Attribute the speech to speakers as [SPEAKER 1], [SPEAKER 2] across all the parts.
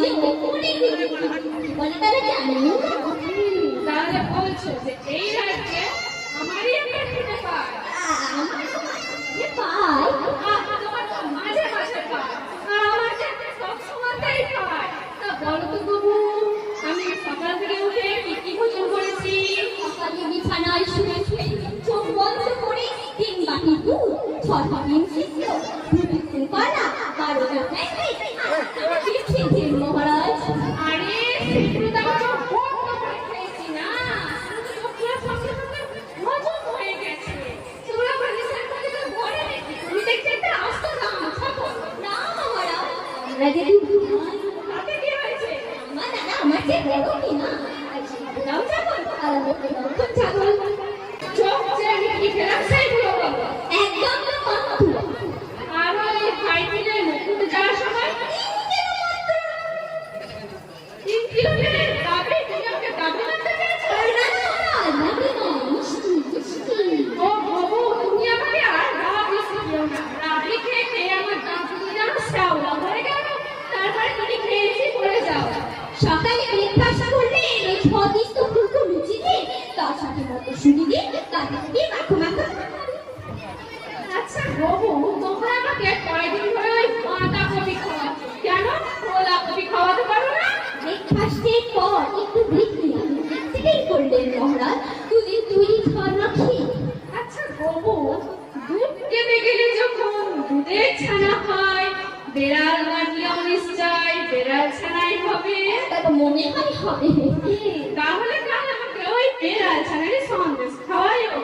[SPEAKER 1] যে কোনে বলে তারা জানে
[SPEAKER 2] তাহলে বলছো যে এই রাজ্যে আমারই একটা খেতে পায়
[SPEAKER 1] পায়
[SPEAKER 2] তোমার তো মাঝে মাঝে পায় আর আমার ক্ষেত্রে সবসময়তেই পায়। তা বলো তো বাবু, আমি সকাল থেকে উঠে কি কি ভোজন করেছি?
[SPEAKER 1] সকালে বিছানায় শুয়ে শুয়ে চোখ বন্ধ করে 3 বাটি দুধ, 6টি ডিম সিদ্ধ, 2টি কলা, 12টা খেয়েছি মহারাজ।
[SPEAKER 2] আরে সেগুলো তো আমার বন্ধ করে খেয়েছি না, পুরো সঙ্গে সঙ্গে হজম হয়ে গেছে। সেগুলো বালিশের মধ্যে তো ভরে রেখে তুমি দেখছি একটা আস্ত দাম ছাপো
[SPEAKER 1] না মহারাজ, আমরা যে দুধ খাই
[SPEAKER 2] তাতে কি হয়েছে?
[SPEAKER 1] আমার দাদা আমার চেয়ে বড় কি না, দাও ছাগল আর আমাকে দাও ছাগল।
[SPEAKER 2] চোখ যে আমি কি খেলাম সেইগুলো বলো।
[SPEAKER 1] একদম না মাত্র
[SPEAKER 2] আর ওই সাইকেলের মুকুট যাওয়ার সময় 3 কিলোমিটার দাবি তুমি আমাকে দাবি মারতে চেয়েছো? ও বাবু, তুমি আমাকে আর রাবি শিখিও না। রাবি খেয়ে খেয়ে আমার দাঁতগুলো যেন শ্যাওলা হয়ে গেল। তারপরে তুমি খেয়েছি পড়ে যাও।
[SPEAKER 1] সকালে ব্রেকফাস্ট করলে ওই স্বাদিষ্ট ফুলকো লুচি দিয়ে তার সাথে মটরশুঁটি দিয়ে কাঁচা দিয়ে মাখো মাখো।
[SPEAKER 2] আচ্ছা বাবু, তোমরা আমাকে কয়েকদিন ধরে ওই বাঁধাকপি খাওয়াচ্ছ কেন? ফুলকপি খাওয়াতে পারো না?
[SPEAKER 1] ব্রেকফাস্টের পর একটু বৃদ্ধি থেকেই করলেন মহারাজ, দুদিন তৈরি খাওয়া রাখি।
[SPEAKER 2] আচ্ছা বাবু, দুধ খেতে গেলে যখন দুধের ছানা হয়, বেড়াল মানলেও নিশ্চয় বেড়াল ছানাই হবে।
[SPEAKER 1] তারপর মনে হয় হবে।
[SPEAKER 2] তাহলে কাল আমাকে ওই বেড়াল ছানারই সন্দেশ খাওয়াইও।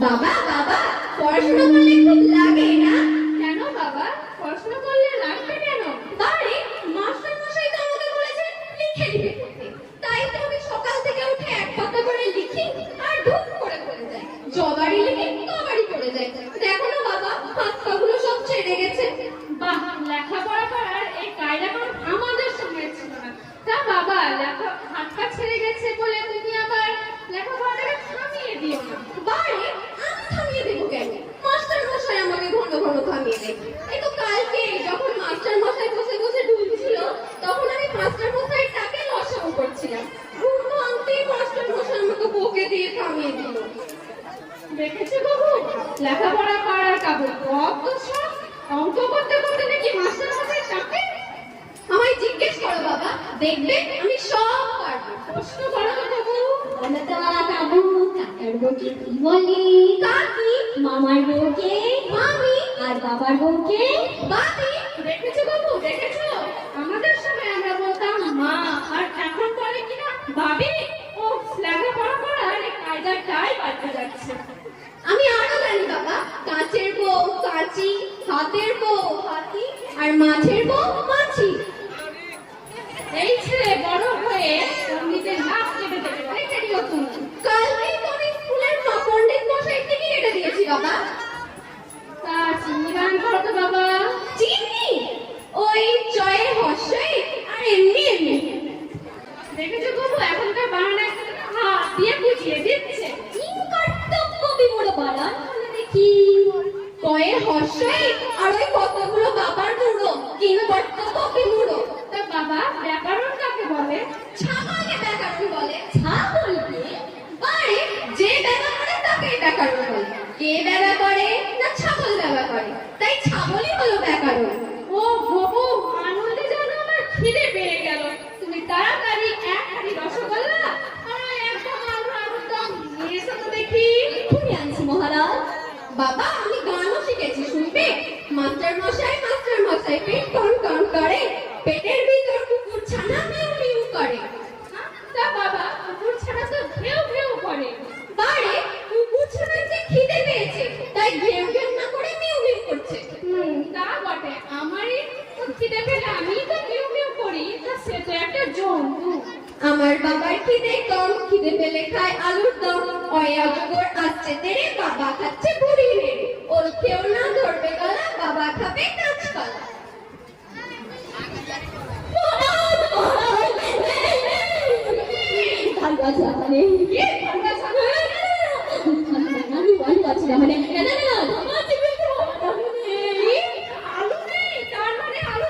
[SPEAKER 1] বাবা বাবা, পড়াশোনা করলে খুব লাগে না?
[SPEAKER 2] কেন বাবা, পড়াশোনা করলে লাগবে কেন?
[SPEAKER 1] বাড়ি মাস্টার মশাই তো আমাকে বলেছেন লিখে লিখে পড়তে, তাই তো আমি সকাল থেকে উঠে এক পাতা করে লিখি আর ধুপ করে পড়ে যাই। যবারই লিখি তবারই পড়ে যাই। দেখো না বাবা, হাত পাগুলো সব ছেড়ে গেছে।
[SPEAKER 2] বাহ, লেখাপড়া করার এই কায়দাটা আমাদের সময় ছিল না। তা বাবা, হাত পা ছেড়ে গেছে বলে তুমি আবার লেখাপড়াটাকে থামিয়ে দিও না।
[SPEAKER 1] বাড়ি আমি থামিয়ে দেবো কেন? মাস্টার মশাই আমাকে ঘন ঘন থামিয়ে দেয়। এই তো কালকে যখন মাস্টার মশাই বসে বসে ঢুলছিল, তখন আমি মাস্টার মশাই তাকে লসাগু করছিলাম। ঘুম ভাঙতেই মাস্টার মশাই আমাকে বকে দিয়ে থামিয়ে দিল।
[SPEAKER 2] দেখেছো বাবু, লেখাপড়া করার কাবু কত সব। অঙ্ক করতে করতে নাকি মাস্টার মশাই চাপে।
[SPEAKER 1] আমায় জিজ্ঞেস করো বাবা, দেখবে আমি সব পারবো।
[SPEAKER 2] প্রশ্ন করো তো বাবু।
[SPEAKER 1] অনাথা কাকু, কাকার বউকে কি বলে? কাকি। মামার বউকে মামি, আর বাবার বউকে বাবি।
[SPEAKER 2] দেখেছো বাবু, দেখেছো? আমাদের সময় আমরা বলতাম মা, আর এখন বলে কিনা ভাবি। ও লেখাপড়া করার এই কায়দাটাই বাড়তে যাচ্ছে।
[SPEAKER 1] আমি আরো জানি বাবা, কাঁচের বউ কাঁচি, হাতের বউ হাতি, আর মাছের বউ মাছি।
[SPEAKER 2] এই ছেলে বড় হয়ে নিজের নাক কেটে দেবে, রেখে দিও তুমি।
[SPEAKER 1] কালকেই তো আমি স্কুলের পণ্ডিত মশাই থেকে কেটে দিয়েছি বাবা।
[SPEAKER 2] তা চিনি গান করো তো বাবা।
[SPEAKER 1] চিনি ওই জয়ের হর্ষই আর এমনি এমনি।
[SPEAKER 2] দেখেছো বাবু, এখনকার বানানা হাত দিয়ে বুঝিয়ে দিচ্ছে।
[SPEAKER 1] তিন কর্তব্য বিমূঢ় বাড়ান বলে দেখি। কয়ের হর্ষই আর ওই কতগুলো বাবার মুড়ো, তিন কর্তব্য বিমূঢ়।
[SPEAKER 2] তা বাবা, ব্যাকরণ কাকে বলে?
[SPEAKER 1] ছাগলকে ব্যাকরণ বলে। ছাগলকে? বাড়ি যে ব্যাবা করে তাকেই ব্যাকরণ বলে। কে ব্যাবা করে না ছাগল ব্যাবা করে, তাই ছাগলই হলো ব্যাকরণ।
[SPEAKER 2] ও বাবু, আনন্দে যেন আমার খিদে পেয়ে গেল। তুমি তাড়াতাড়ি এক হাঁড়ি রসগোল্লা আর ওই একদম আলুর দম নিয়ে এসো তো দেখি।
[SPEAKER 1] এক্ষুনি আনছি মহারাজ। বাবা আমি গানও শিখেছি, শুনবে? মাস্টার মশাই পেট টন টন করে, পেটের ভিতর কুকুর ছানা মিউ মিউ করে।
[SPEAKER 2] তা বাবা, কুকুর ছানা তো ঘেউ ঘেউ করে।
[SPEAKER 1] বাড়ি কুকুর ছানার যে খিদে পেয়েছে, তাই ঘেউ ঘেউ না করে মিউ মিউ করছে।
[SPEAKER 2] তা বটে, আমারই তো খিদে পেলে আমি তো ঘেউ ঘেউ করি। তা সে তো একটা জন্তু।
[SPEAKER 1] আমার বাবার খিদে কম, খিদে পেলে খায় আলুর দম। ওই অজগর আসছে তেরে, বাবা খাচ্ছে বুড়ি মেরে। ওর কেউ না ধরবে গলা, বাবা খাবে কাঁচকলা। ধান গাছ লাগানে আলু গাছ লাগানে
[SPEAKER 2] আলু নেই, তার মানে আলু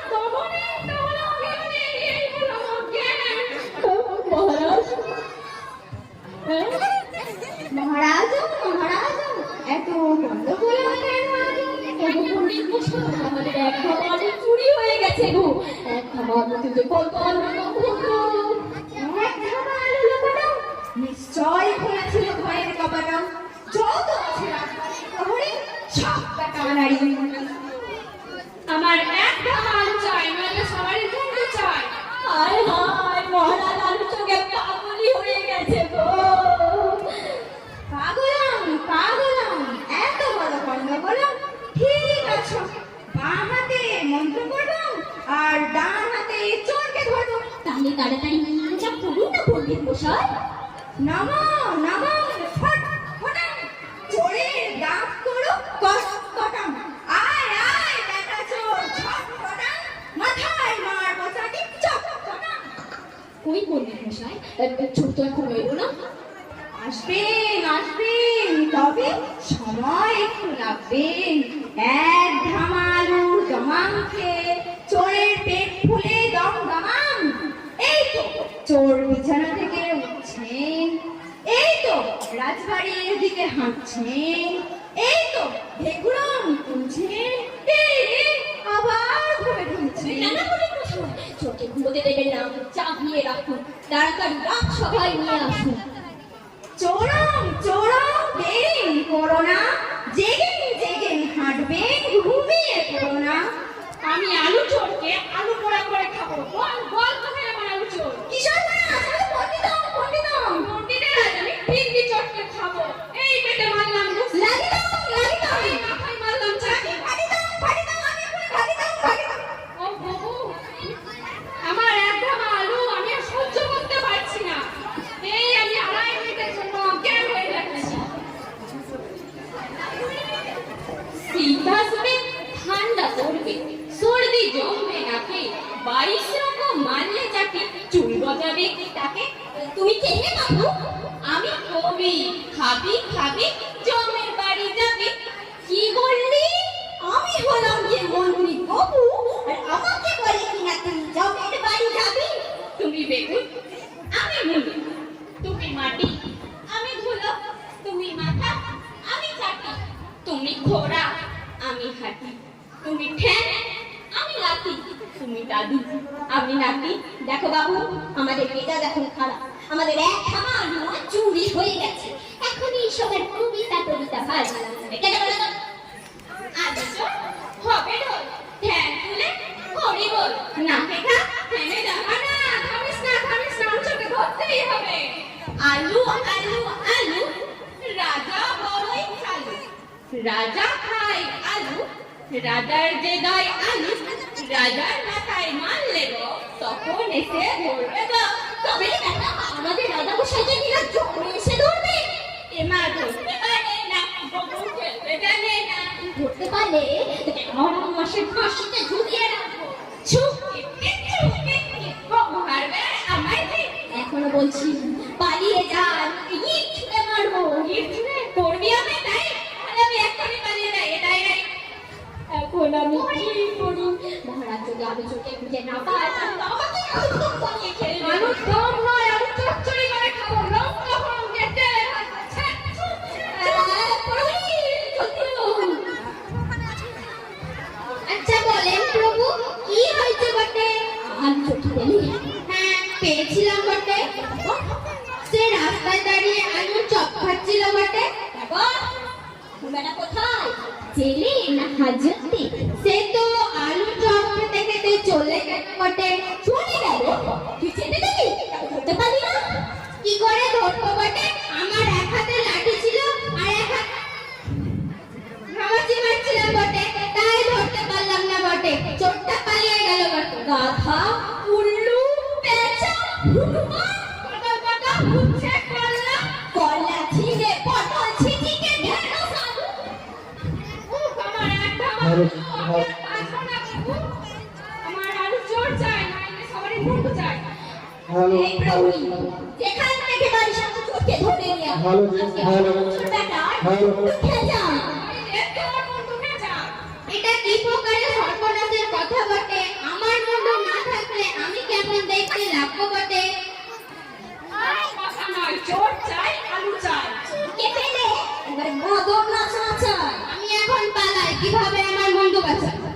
[SPEAKER 1] গেছে গো। এক ধামা আলুতে যে কত আলু লুকোনো।
[SPEAKER 2] এক ধামা আলু লুকোনো? নিশ্চয় খোলা ছিল ঘরের কপাটা। যত আছে রাজবাড়ির শহরে সব টাকা নাড়ি। আমার এক ধামা আলু চাই, নইলে সবারই মুন্ডু চাই।
[SPEAKER 1] হায় হায়, মহারাজ আলু চোখে পাগলি হয়ে গেছে গো।
[SPEAKER 2] পাগলাম পাগলাম, এত বড় গন্ডগোল। ঠিক আছে, বাঁ হাতে মন্ত্র করবো আর ডান হাতে চোরকে ধরবো।
[SPEAKER 1] তাহলে তাড়াতাড়ি যা করুন না পণ্ডিত মশাই।
[SPEAKER 2] নমো নমো ফট ফটাম, চোরের ডাক করো কট কটাম। আয় আয় বেটা চোর, ঝট ফটাম, মাথায় মার বসাটি চট ফটাম।
[SPEAKER 1] ওই পণ্ডিত মশাই, ছোট তো এখন এলো না।
[SPEAKER 2] আসবেন আসবেন, তবে সময় একটু লাগবে। এক ধামা আলুর দমাম খেয়ে চোরের পেট ফুলে দম দমাম। এই তো চোর বিছানা থেকে উঠছেন, এই তো রাজবাড়ির দিকে হাঁটছেন, এই তো ভেগুড়ন তুলছেন, এই রে আবার ঘুরে ঢুকছেন।
[SPEAKER 1] না না পণ্ডিত মশাই, চোখে ঘুমোতে দেবেন না, চাপিয়ে রাখুন, তাড়াতাড়ি রাত সবাই নিয়ে আসুন।
[SPEAKER 2] চোরম চোরম দেরি করো না, জেগে জেগে হাঁটবেন, ঘুমিয়ে পড়ো না।
[SPEAKER 3] আমি আলু চোরকে আলু পোড়া করে খাবো। বল বল কোথায় আমার আলু চোর?
[SPEAKER 2] কিশোর না আসলে পণ্ডিতম পণ্ডিতম
[SPEAKER 3] মন্দিরের আজ আমি ভিন্ডি চটকে খাবো। এই পেটে মারলাম ঘুষ,
[SPEAKER 2] লাগিতাম লাগিতাম
[SPEAKER 3] এই মাথায় মারলাম চাটি।
[SPEAKER 2] ফাটিতাম ফাটিতাম, আমি এখন ফাটিতাম ফাটিতাম।
[SPEAKER 3] ও বাবু, আমার এক ধামা আলু আমি আর সহ্য করতে পারছি না। এই আমি 2.5 মিনিটের জন্য অজ্ঞান হয়ে যাচ্ছি।
[SPEAKER 1] শীত আসবে, ঠান্ডা পড়বে, সর্দি জমবে নাকি, 22 রকম মারলে যাকে চুল গজাবে তাকে। তুমি কে হে বাবু? আমি কবি। খাবি খাবি, জমের বাড়ি যাবি। কি বললি? আমি হলাম যে মন্ত্রী বাবু, আর আমাকে বলে কিনা তুই জমের বাড়ি যাবি। তুমি বেগুন, আমি মুলি। তুমি মাটি, আমি ধুলো। তুমি মাথা, আমি চাটি। তুমি ঘোড়া, আমি হাঁটি। তুমি ঠ্যাং, আমি লাঠি। তুমি দাদু, আমি নাতি। দেখো বাবু, আমাদের মেজাজ এখন খারাপ। আমাদের এক ধামা আলু চুরি হয়ে গেছে। এখন এইসবের কবিতা টবিতা ভালো লাগবে। কেন বলো তো? আলু চোর, হবে ডোল, ঠ্যাং তুলে করি বল। না দেখা, থেমে যা।
[SPEAKER 3] না থামিস না, থামিস না, আলু চোরকে ধরতেই হবে।
[SPEAKER 1] আলু আলু আলু, রাজা বড়ই চালু। রাজা খায় আলু, রাজার যে গায়ে আলু, রাজার মাথায় মারলে গো, তখন এসে ধরবে গো। তবে দেখা আমাদের রাজা গোসাইকে কিনা জমে এসে ধরবে। এমা ধরতে পারে না, ববু খেলতে জানে না। ধরতে পারলে আমার মাসের ফাঁসিতে ঝুলিয়ে রাখবো। ছুপ মারবে আমায়। এখনো বলছি পালিয়ে যান, ইট ছুঁড়ে মারবো। ইট ছুঁড়ে করবি আমি তাই? তাহলে আমি এক্ষুনি পালিয়ে যাই, এটাই নাই। এখন আমি কি করি? মহারাজ যদি আলু চোখে খুঁজে না পায় তাহলে তো আমাকে একদম পালিয়ে খেলবে।
[SPEAKER 3] আলু দম নয়, আলু চচ্চড়ি করে খাবো। লঙ্কা ফোড়ন দিয়ে তেলে ভাজবো। ছ্যাঃ,
[SPEAKER 1] আচ্ছা বলেন প্রভু, কি হয়েছে বটে? আলু চোখে দিলি? হ্যাঁ, পেয়েছিলাম বটে। সে রাস্তায় দাঁড়িয়ে আলু চপ খাচ্ছিল বটে। বেটা কোথায়? জেলে না হাজতে? সে তো আলু চপ খেতে খেতে চলে গেল বটে। চলে গেল? তুই যেতে দিবি? ধরতে পারলি না? কি করে ধরবো বটে? আমার এক হাতে লাঠি ছিল আর এক হাতে ঘামাচি মারছিলাম বটে, তাই ধরতে পারলাম না বটে। চোরটা পালিয়ে গেল বটে। গাধা, উল্লু, পেঁচা, হনুমান,
[SPEAKER 3] পাতা পাতা উচ্ছে করলা।
[SPEAKER 1] কলা ছিঁড়ে পটল ছিটিকে ঢেঁড়স আলু।
[SPEAKER 3] আমার এক ধামা আলু আসবো না বাবু। আমার আলু চোর চাই, নাইলে সবারই মুন্ডু চাই।
[SPEAKER 1] এই প্রভু, যেখান থেকে বাড়ির সামনে চোরকে ধরে নিয়ে আসো। এটা কি প্রকারের সর্বনাশের কথা বটে? আমার মুন্ডু না থাকলে আমি কেমন দেখতে লাগবো বটে?
[SPEAKER 3] কথা নয়, চোর চাই, আলু চাই।
[SPEAKER 1] কে পেলে? এবার বদর নাচা চাই। আমি এখন পালাই, কিভাবে আমার মুন্ডু বাঁচাবো?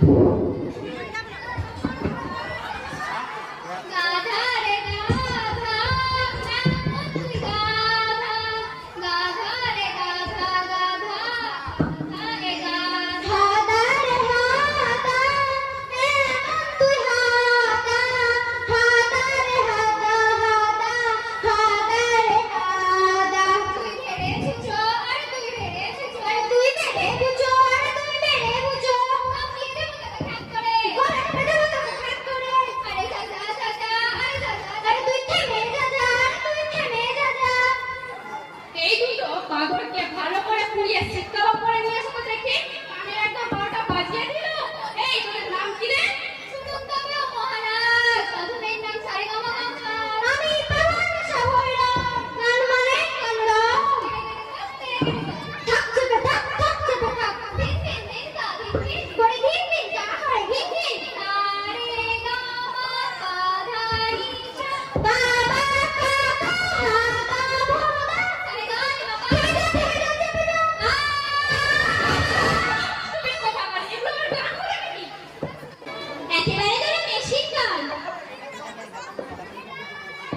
[SPEAKER 1] একেবারে ধরো মেশিন গান।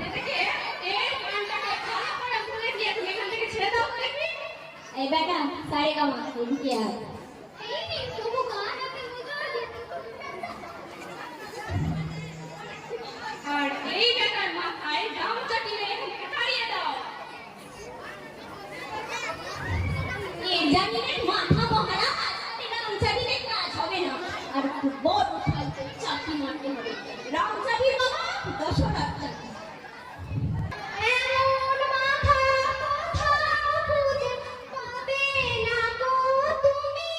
[SPEAKER 3] এদিকে এই গানটাকে ভালো করে ভুলে গিয়ে তুমি এখান থেকে ছেড়ে দাও দেখি।
[SPEAKER 1] এই বেটা সারে কামা এদিকে আয়।
[SPEAKER 2] এই নিন, তবু গান আপনি বুঝাতে দিন।
[SPEAKER 3] আর এই বেটার মাথায় গামছাটি মেরে এখানে তাড়িয়ে দাও।
[SPEAKER 1] এর জামিনের মাথা মহারাজ, এটা রামচাঁদিনে কাজ হবে না। আর খুব বড় সাইজের চাকরি মারতে হবে। রামচাঁদির বাবা 10,000 টাকা।
[SPEAKER 2] এমন মাথা কোথাও খুঁজে পাবে না গো তুমি,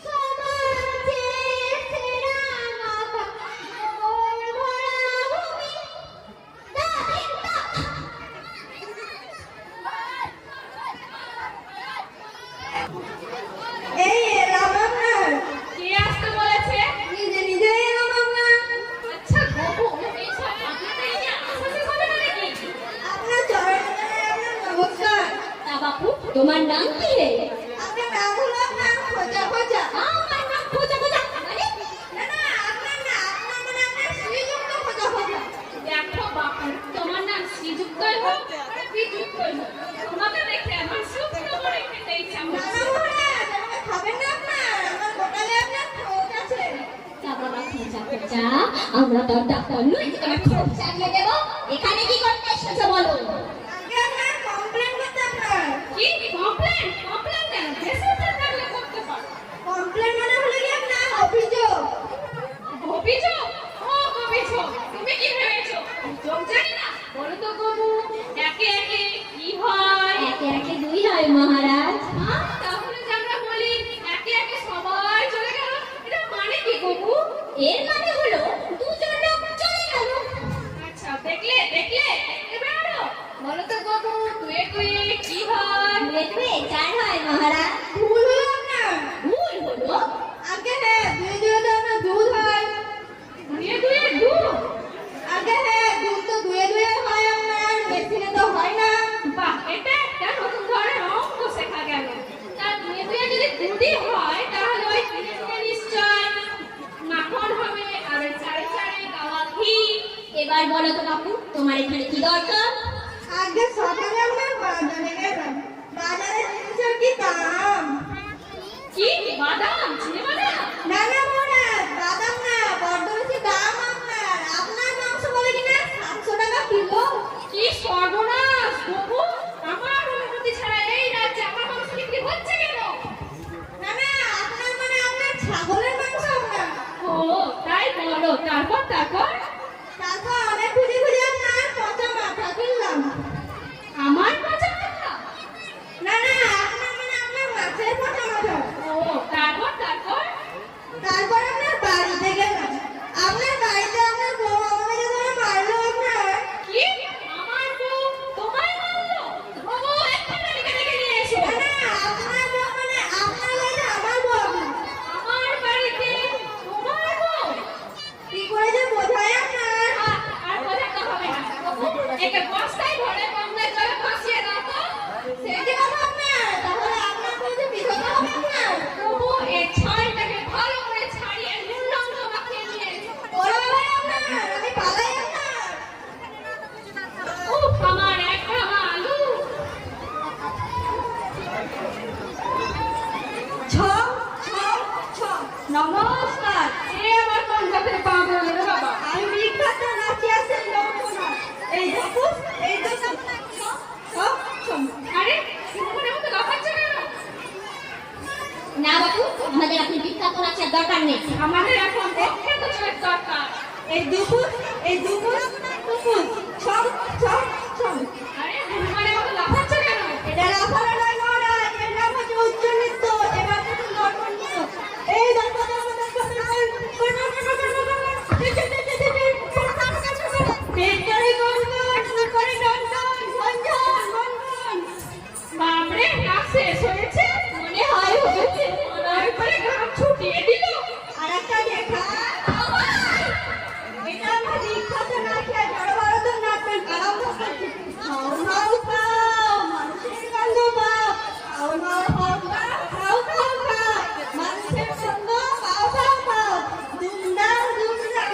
[SPEAKER 2] সবার চেয়ে সেরা মাথা গোল ভরা ভূমি। দাদির দাদা।
[SPEAKER 1] এই এলাম আপনার।
[SPEAKER 3] কে আসতে বলেছে?
[SPEAKER 1] নিজে নিজে এলাম আপনার।
[SPEAKER 3] আচ্ছা বাবু, এই সব আপনাদের কি আশেপাশে হবে না নাকি?
[SPEAKER 1] আপনার চরণে আপনার নমস্কার। তা বাপু, তোমার নাম কি রে? আপনার নাম হলো আপনার খোঁজা খোঁজা। আমার নাম খোঁজা খোঁজা মানে? না না, আপনার না, আপনার মানে আপনার শ্রীযুক্ত খোঁজা খোঁজা।
[SPEAKER 3] দেখো বাপু, তোমার নাম শ্রীযুক্তই হোক আর বিযুক্তই হোক, তোমাকে দেখে আমার শুকনো করে খেতে ইচ্ছা
[SPEAKER 1] না
[SPEAKER 3] হচ্ছে।
[SPEAKER 1] না মহারাজ, আমাকে খাবেন না আপনার। আমার গোটালে আপনার খোঁজ আছে। তা বাবা খোঁজা খোঁজা, আমরা তো আর ডাক্তার নই যে তোমার খোঁজ চালিয়ে দেবো। এখানে কি করতে এসেছো বলো? আগে আপনার কমপ্লেন করতে আপনার।
[SPEAKER 3] কি কমপ্লেন? কমপ্লেন কেন? দেশে থাকলে করতে পারো।
[SPEAKER 1] কমপ্লেন মানে হলো কি আপনার অভিযোগ।
[SPEAKER 3] অভিযোগ? ও অভিযোগ, তুমি কি ভেবেছো যোগ জানি না? বলো তো বাবু, একে একে কি হয়?
[SPEAKER 1] একে একে দুই হয় মহারাজ।
[SPEAKER 3] তাহলে যে আমরা বলি একে একে সবাই চলে গেল, এটা মানে কি বাবু?
[SPEAKER 1] এর মানে হলো দুজন লোক চলে গেল।
[SPEAKER 3] আচ্ছা, দেখলে দেখলে, এবার আরো বলো তো বাবু, তুই কি হয়?
[SPEAKER 1] দুয়ে দুয়ে চার হয় মহারাজ। ভুল হলো আপনার। ভুল হলো? আগে হ্যাঁ, দুয়ে দুয়ে তো আপনার দুধ হয়।
[SPEAKER 3] দুয়ে দুয়ে দুধ?
[SPEAKER 1] আগে হ্যাঁ, দুধ তো দুয়ে দুয়ে হয় আপনার, মেশিনে তো হয় না।
[SPEAKER 3] বাহ, এটা একটা নতুন ধরনের অঙ্ক শেখা গেল। তা দুয়ে দুয়ে যদি দুধই হয়, তাহলে ওই তিনে তিনে নিশ্চয় মাখন হবে, আর ওই চারে চারে গাওয়া ঘি।
[SPEAKER 1] এবার বলো তো বাপু, তোমার এখানে কি দরকার? আগে সকালে আমরা বাজারে গেলাম। বাজারে জিনিসের কি দাম?
[SPEAKER 3] কি বাদাম? চিনে বাদাম?
[SPEAKER 1] না না মহারাজ, বাদাম না, বড্ড বেশি দাম আপনার। আপনার মাংস বলে কিনা 700 টাকা কিলো।
[SPEAKER 3] কি সর্বনাশ বাবু, আমার অনুমতি ছাড়া এই রাজ্যে আমার মাংস বিক্রি হচ্ছে কেন?
[SPEAKER 1] না না, আপনার মানে আপনার ছাগলের মাংস আপনার।
[SPEAKER 3] ও তাই বলো, তারপর তারপর
[SPEAKER 1] তারপর অনেক খুঁজে খুঁজে আপনার পচা মাথা কিনলাম।
[SPEAKER 3] আমার পচা মাথা?
[SPEAKER 1] না না, আপনার মানে আপনার মাছের পচা মাথা।
[SPEAKER 3] ও তারপর তারপর
[SPEAKER 1] তারপর আপনার বাড়িতে গেলাম। আপনার বাড়িতে আপনার বউ আমাকে যে ধরে মারলো আপনার।
[SPEAKER 3] কি আমার বউ তোমায় মারলো? বাবু, এক্ষুনি তালিকা দেখে নিয়ে এসো।
[SPEAKER 1] না না, আপনার বউ মানে আপনার বাড়িতে আমার বউ আপনার।
[SPEAKER 3] আমার বাড়িতে তোমার বউ?
[SPEAKER 1] কি করে যে বোঝায় আপনার।
[SPEAKER 3] আর বোঝাতে হবে না বাবু, একে বস্তায় ভরে গঙ্গায় জলে ভাসিয়ে দাও তো।
[SPEAKER 1] সেই যে কথা আপনার, তাহলে আপনার বউ যে বিধবা হবে আপনার।
[SPEAKER 3] বাবু, এই ছাইটাকে ভালো করে ছাড়িয়ে নুন লঙ্কা মাখিয়ে নিয়ে এসো।
[SPEAKER 1] ওরা ভাই আপনার, আমি পালাই আপনার।
[SPEAKER 3] উফ, আমার একটা আলু।
[SPEAKER 1] ছ ছ ছ। নমস্কার।
[SPEAKER 3] এ আমার কোন জাতের পা ধরলো রে বাবা?
[SPEAKER 1] আমি বিখ্যাত নাচিয়াছেন লোকনা। এই দেখো, এই তো সব ছ ছ ছ।
[SPEAKER 3] আরে মনে মতো লাফাচ্ছে কেন?
[SPEAKER 1] না বাবু, আমাদের আপনি বিখ্যাত নাচের দরকার নেই।
[SPEAKER 3] আমাদের এখন অক্ষত ছেলের দরকার।
[SPEAKER 1] এই দুপুর, এই দুপুর, দুপুর ছ ছ ছ।
[SPEAKER 3] আরে মনে মতো লাফাচ্ছে কেন?
[SPEAKER 1] এটা লাফানো নয় মহারাজ, এর নাম হচ্ছে উচ্চ নৃত্য। এবার দেখুন নর্তন্য। এই দেখো দেখো দেখো ভিক্টরি গনগন, করে গনগন, গনগন, গনগন।
[SPEAKER 3] বাপরে, কাজ শেষ হয়েছে?
[SPEAKER 1] মনে হয় হয়েছে।
[SPEAKER 3] মনে করে ঘাম ছুটিয়ে দিল।
[SPEAKER 1] আর একটা দেখা। এটা আমার বিখ্যাত নাচে বড় বড় তো নাচের আরম্ভ করছে। খাও খাও খাও, মানুষের গন্ধ পাও। খাও খাও খাও খাও খাও খাও, মানুষের গন্ধ পাও খাও খাও। দুমদাম দুমদাম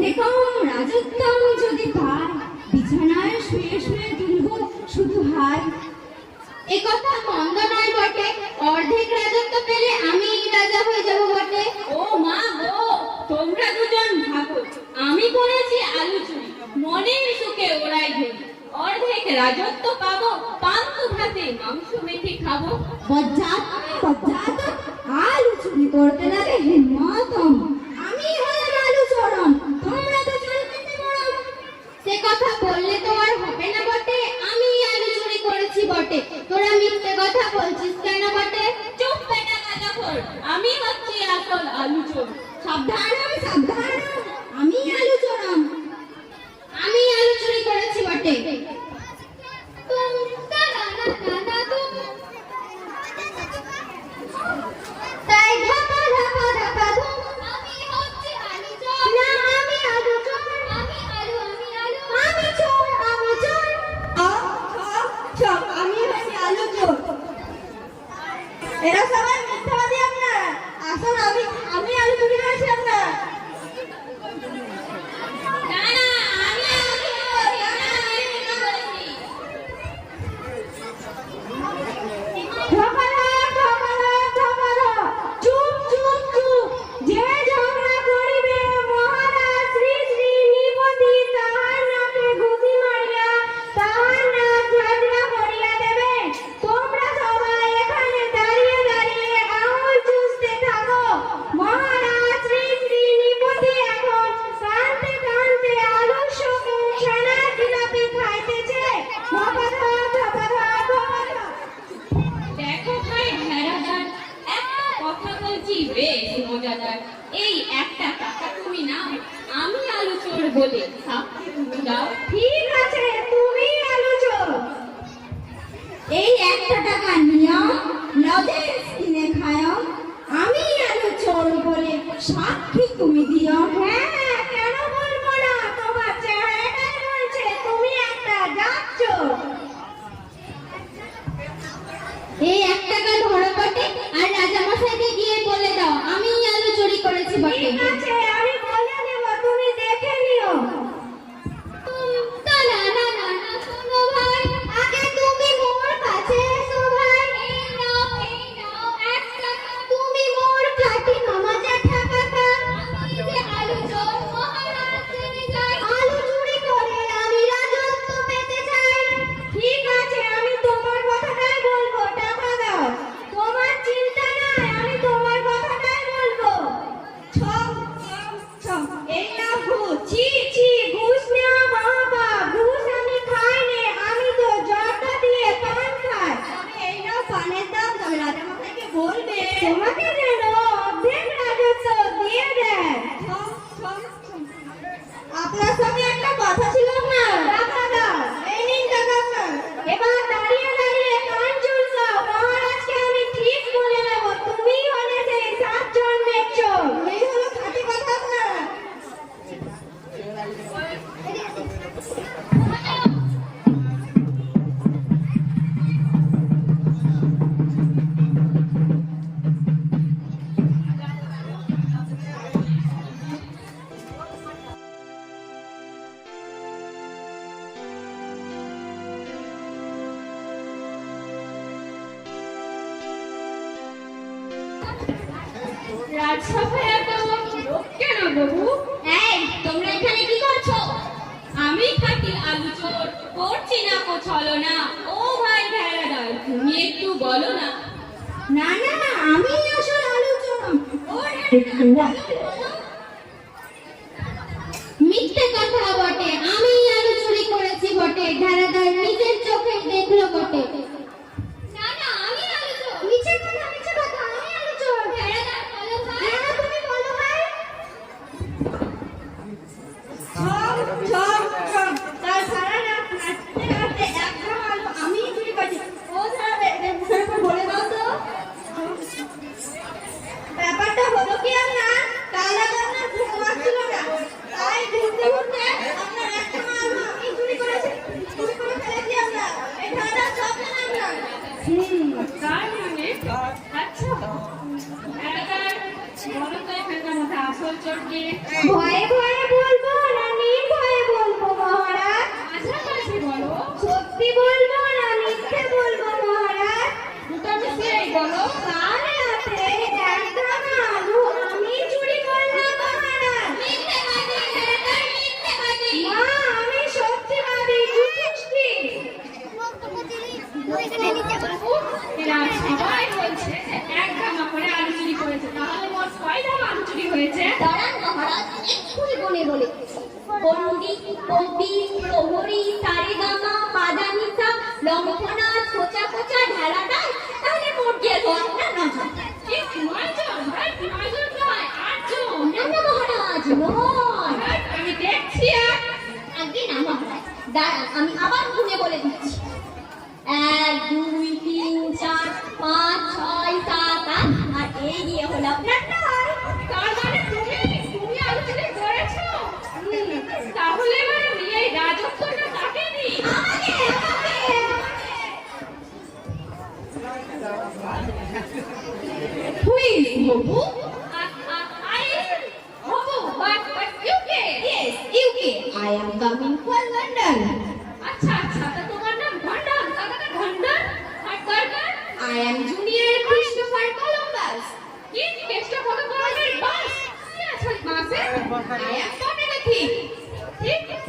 [SPEAKER 1] অর্ধে কম রাজত্বম যদি পাই, বিছানায় শুয়ে শুয়ে তুলব শুধু হাই।
[SPEAKER 2] এ কথা মন্দ নয় বটে, অর্ধেক রাজত্ব পেলে আমি রাজা হয়ে যাব বটে।
[SPEAKER 3] ও মা গো, তোমরা দুজন ভাবো, আমি করেছি আলু চুরি, মনের সুখে ওড়াই ধরি। অর্ধেক রাজত্ব পাবো, পান্তা ভাতে মাংস মেখে খাবো।
[SPEAKER 1] বজ্জাত বজ্জাত, আলু চুরি করতে লাগে হিম্মতম। আমি হলাম আলু চরম, তোমরা তো চলতে মরম।
[SPEAKER 2] সে কথা বললে তো আর হবে না বটে, আমি আলু চুরি করেছি বটে, তোরা মিথ্যে কথা বলছিস কেন বটে?
[SPEAKER 3] চুপ বেটা গাঁজাখোর, আমি হচ্ছি আসল আলু চোর।
[SPEAKER 1] সাবধান সাবধান, আমি আলু চরম।
[SPEAKER 2] আমি আলু চুরি করেছি বটে। তাই ধাপা ধাপা ধাপা ধুম, আমি হচ্ছি আলু চোর। না আমি আলু চোর, আমি আলু আমি চোর আমি চোর।
[SPEAKER 1] আমি হচ্ছি আলু চোর। এরা সবাই মিথ্যাবাদী আপনারা, আসল আমি আলু চুরি করেছি আপনারা।
[SPEAKER 3] না না, আমি আলু চোর, না, আমি চুরি করিনি।
[SPEAKER 1] চুপ চুপ চুপ, যে ঝগড়া করিবে মহারাজ শ্রী শ্রী নিপতি, তাহার নাকে ঘুষি মারিয়া তাহার নাক ঝাঁঝরা করিয়া দেবে। তোমরা সবাই এখানে দাঁড়িয়ে দাঁড়িয়ে আঙুল চুষতে থাকো। মহারাজ শ্রী শ্রী নিপতি এখন কানতে কানতে আলুর সঙ্গে ছানার জিলাপি খাইতেছে। ধপাধা ধপাধা ধপাধা।
[SPEAKER 3] দেখো ভাই ভেড়াদার, একটা কথা বলছি বেশ মজাদার। এই একটা টাকা তুমি নাও, আমি আলু চোর বলে সাক্ষী তুমি দাও।
[SPEAKER 1] ঠিক আছে, তুমি আলু চোর। এই 1 টাকা নিয়ম, লজেন্স কিনে খাও। আমি আলু চোর বলে সাক্ষী তুমি দিও। হ্যাঁ, কেন বলবো না, তোমার চেহারাটাই বলছে তুমি একটা জাত চোর।
[SPEAKER 2] এই 1 টাকা ধরো বটে, আর রাজামশাইকে গিয়ে বলে দাও আমি আলু চুরি করেছি বটে।
[SPEAKER 1] ঠিক আছে, আমি বলে দেব, তুমি দেখে নিও।
[SPEAKER 2] না না না না না, শোনো ভাই, আগে তুমি মোর কাছে এসো ভাই। এই নাও 1 টাকা, তুমি মোর খাঁটি মামা জ্যাঠাকাকা। আমি যে আলু চোর, মহারাজ জেনে যায়। আলু চুরি করে আমি রাজত্ব পেতে চাই।
[SPEAKER 1] ঠিক আছে, আমি তোমার কথাটাই বলবো, টাকা দাও। তোমার চিন্তা নাই, আমি তোমার কথাটাই বলবো। ছম ছম ছম, এই না ঘুষ। ছি ছি, ঘুষ নেওয়া মহাপাপ। ঘুষ আমি খাই নে, আমি তো জর্দা দিয়ে পান খাই। তবে এই নাও পানের দাম, তবে রাজামশাইকে বলবে তোমাকে যেন অর্ধেক রাজস্ব দিয়ে দেয়। ছম ছম ছম। আপনার সঙ্গে একটা কথা ছিল না, টাকা দাও। এই নিন টাকা আপনার। এবার দাঁড়িয়ে দাঁড়িয়ে কান চুলকাও, মহারাজকে আমি ঠিক বলে দেবো তুমি হলে সেই 7 জন্মের চোর। এই হলো খাঁটি কথা আপনার।
[SPEAKER 3] রাজসভায় এত লোক কেন বাবু?
[SPEAKER 2] এই তোমরা এখানে কি করছো?
[SPEAKER 3] আমি খাঁটি আলু চোর, করছি না কো ছলনা। ও ভাই ভেড়াদার, তুমি একটু বলো না।
[SPEAKER 1] না না, আমি আসল আলু চোর।
[SPEAKER 2] মিথ্যে কথা বটে, আমি আলু চুরি করেছি বটে। ধারাদার নিজের চোখে দেখলো বটে। না না, আমি আলু চোর। মিথ্যে কথা, আমি আলু চোর। ধারাদার বলো ভাই। হ্যাঁ, তুমি বলো ভাই।
[SPEAKER 1] ছম ছম ছম, তার সারা রাত নাচতে নাচতে একটা আলু আমি চুরি করেছি। ও ছাড়বে, মুখের উপর বলে দাও তো। ব্যাপারটা হলো কি আপনার, কাল রাতে আপনার ঘুম আসছিল না, তাই ঘুরতে ঘুরতে আপনার একটা কবি, প্রহরী, সারেগামা, পাদানিসা, লম্ফনাথ, কোচা কোচা, ঢেলাটাই, তাহলে মোট গিয়ে তো আপনার 9 জন।
[SPEAKER 2] ঠিক 9 জন, right? 9 জন নয়, 8 জন।
[SPEAKER 1] না না মহারাজ, নয়।
[SPEAKER 2] Right? আমি দেখছি আর
[SPEAKER 1] আগে না মহারাজ, দাঁড়ান আমি আবার গুনে বলে দিচ্ছি। 1 2 3 4 5 6 7 8, আর এই গিয়ে হলো আপনার 9।
[SPEAKER 2] তার মানে তুমি আলোচনা করেছো। তাহলে এবার আমি এই রাজত্বটা কাকে দিই?
[SPEAKER 1] Who is Hobu?
[SPEAKER 2] I হবো, but UK?
[SPEAKER 1] Yes, UK. I am coming from London.
[SPEAKER 2] আচ্ছা আচ্ছা, তা তোমার নাম ভন্ডার, কাকাটা ভন্ডার, আর দরকার
[SPEAKER 1] I am Junior Christopher Columbus.
[SPEAKER 2] কি চেষ্টা কত ধরনের বাস কি আছে বাসে?
[SPEAKER 1] I am Potato Thief.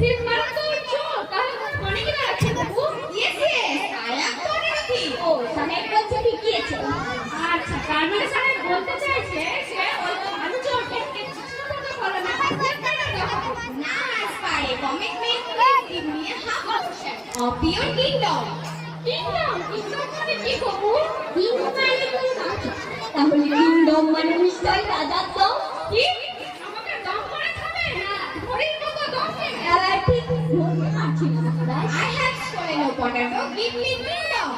[SPEAKER 2] ঠিক মানে তো চোর, তাহলে মানে কি দাঁড়াচ্ছে বাবু?
[SPEAKER 1] Yes, yes, I am Potato Thief. Oh, সাহেব বলছে ঠিকই আছে।
[SPEAKER 2] আচ্ছা, তার মানে সাহেব বলতে চাইছে যে ওই আলু চোরকে চেষ্টা করতে বলে না,
[SPEAKER 1] Now as per a commitment, please give me a half portion of your kingdom.
[SPEAKER 2] Kingdom মানে কি বাবু?
[SPEAKER 1] Kingdom মানে তো রাজা। তাহলে kingdom মানে নিশ্চয়ই রাজত্ব।
[SPEAKER 2] কি আমাকে দম করে খাবে না, ঘড়ির মতো দম দেবে?
[SPEAKER 1] ঠিক ধরতে পারছি না মহারাজ। I have stolen a potato, give me kingdom.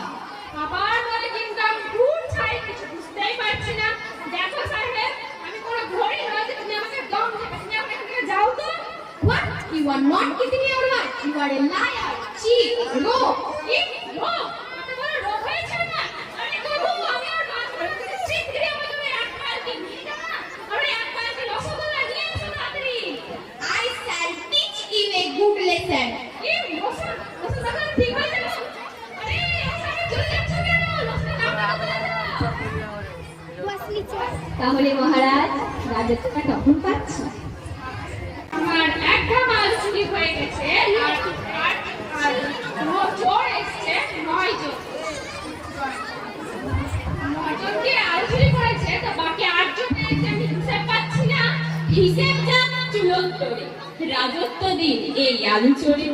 [SPEAKER 2] আবার বলে কিংডম, ভুল ছাই কিছু বুঝতেই পারছি না। দেখো সাহেব, আমি কোনো ঘড়ি নয় যে তুমি আমাকে দম দেবে, তুমি আমাকে এখান থেকে যাও তো।
[SPEAKER 1] What? You are not keeping your word. You are a liar, cheat, rogue.
[SPEAKER 2] কি লোক আমাকে বলে রোগ হয়েছে না? আরে বাবু, আমি আর মাছ ধরতে শিগগিরই আমার জন্য এক বালতি নিয়ে যাও না, আর ওই এক বালতি রসগোল্লা নিয়ে এসো তাড়াতাড়ি।
[SPEAKER 1] I shall teach you a good lesson.
[SPEAKER 2] কি রসগোল্লা রসগোল্লা ঠিক হয়ে যাবে? আরে ওখানে চলে যাচ্ছ কেন? রসগোল্লা দাও দাও দাও।
[SPEAKER 1] তাহলে মহারাজ রাজত্বটা কখন পাচ্ছি?
[SPEAKER 2] আমার একটা মাল চুরি হয়ে গেছে, আর চোর এসছে 9 জন। 9 জনকে আল চুরি করেছে, তো বাকি 8 জন এসে আমি হিসেব পাচ্ছি না।
[SPEAKER 3] হিসেবটা চূড়ান্তরে রাজত্ব দিন এই আলু চোরে।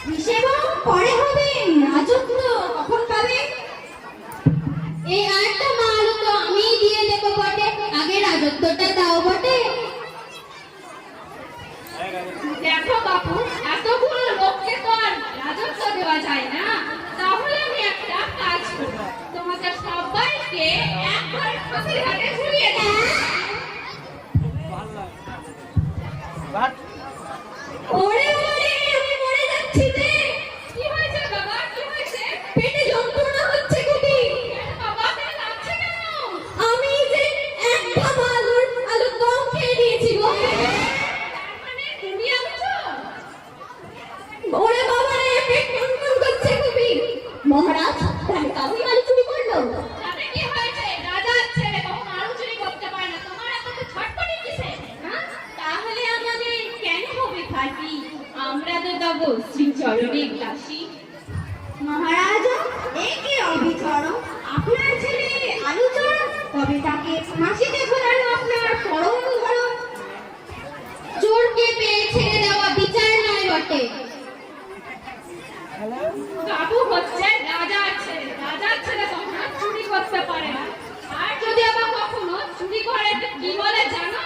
[SPEAKER 1] হিসেব পরে হবে, রাজত্ব কখন পাবে? এই আটটা মাল তো আমি দিয়ে দেব বটে, আগে রাজত্বটা দাও বটে।
[SPEAKER 2] দেখো বাপু, এতগুলো লোককে তো আর রাজত্ব দেওয়া যায় না। তাহলে আমি একটা কাজ করব, তোমাদের সবাইকে একবার ফাঁসির ঘাটে ঝুলিয়ে দেব।
[SPEAKER 1] ওরে ওরে, আমি মরে যাচ্ছি রে।
[SPEAKER 2] কি হয়েছে বাবা, কি হয়েছে?
[SPEAKER 1] পেটে যন্ত্রণা হচ্ছে খুবই।
[SPEAKER 2] বাবা, পেটে লাগছে কেন?
[SPEAKER 1] আমি যে একটা আলুর দম খেয়ে দিয়েছি গো।
[SPEAKER 2] তার মানে তুমি আছো?
[SPEAKER 1] ওরে বাবা রে, পেট টনটন করছে খুবই। মহারাজ, তাহলে কাউকে আলু চুরি করলো?
[SPEAKER 2] তাতে কি হয়েছে? রাজার ছেলে কখনো আলু চুরি করতে পারে না। তোমার এত তো ছটপটি কিসে? হ্যাঁ?
[SPEAKER 3] তাহলে আমাদের কেন হবে ফাঁসি? আমরা তো দেব শ্রীচরণের দাসী।
[SPEAKER 1] মহারাজ, এই কি অবিচার! আপনার ছেলে আলু চোর, তবে তাকে ফাঁসিতে ঝোলানো আপনার পরম ধর্ম। চোরকে পেয়ে ছেড়ে দেওয়া বিচার নয় বটে।
[SPEAKER 2] বাবু হচ্ছে রাজার ছেলে, রাজার ছেলে কখনো চুরি করতে পারে না। আর যদি আবার কখনো চুরি করে তো কি বলে জানো?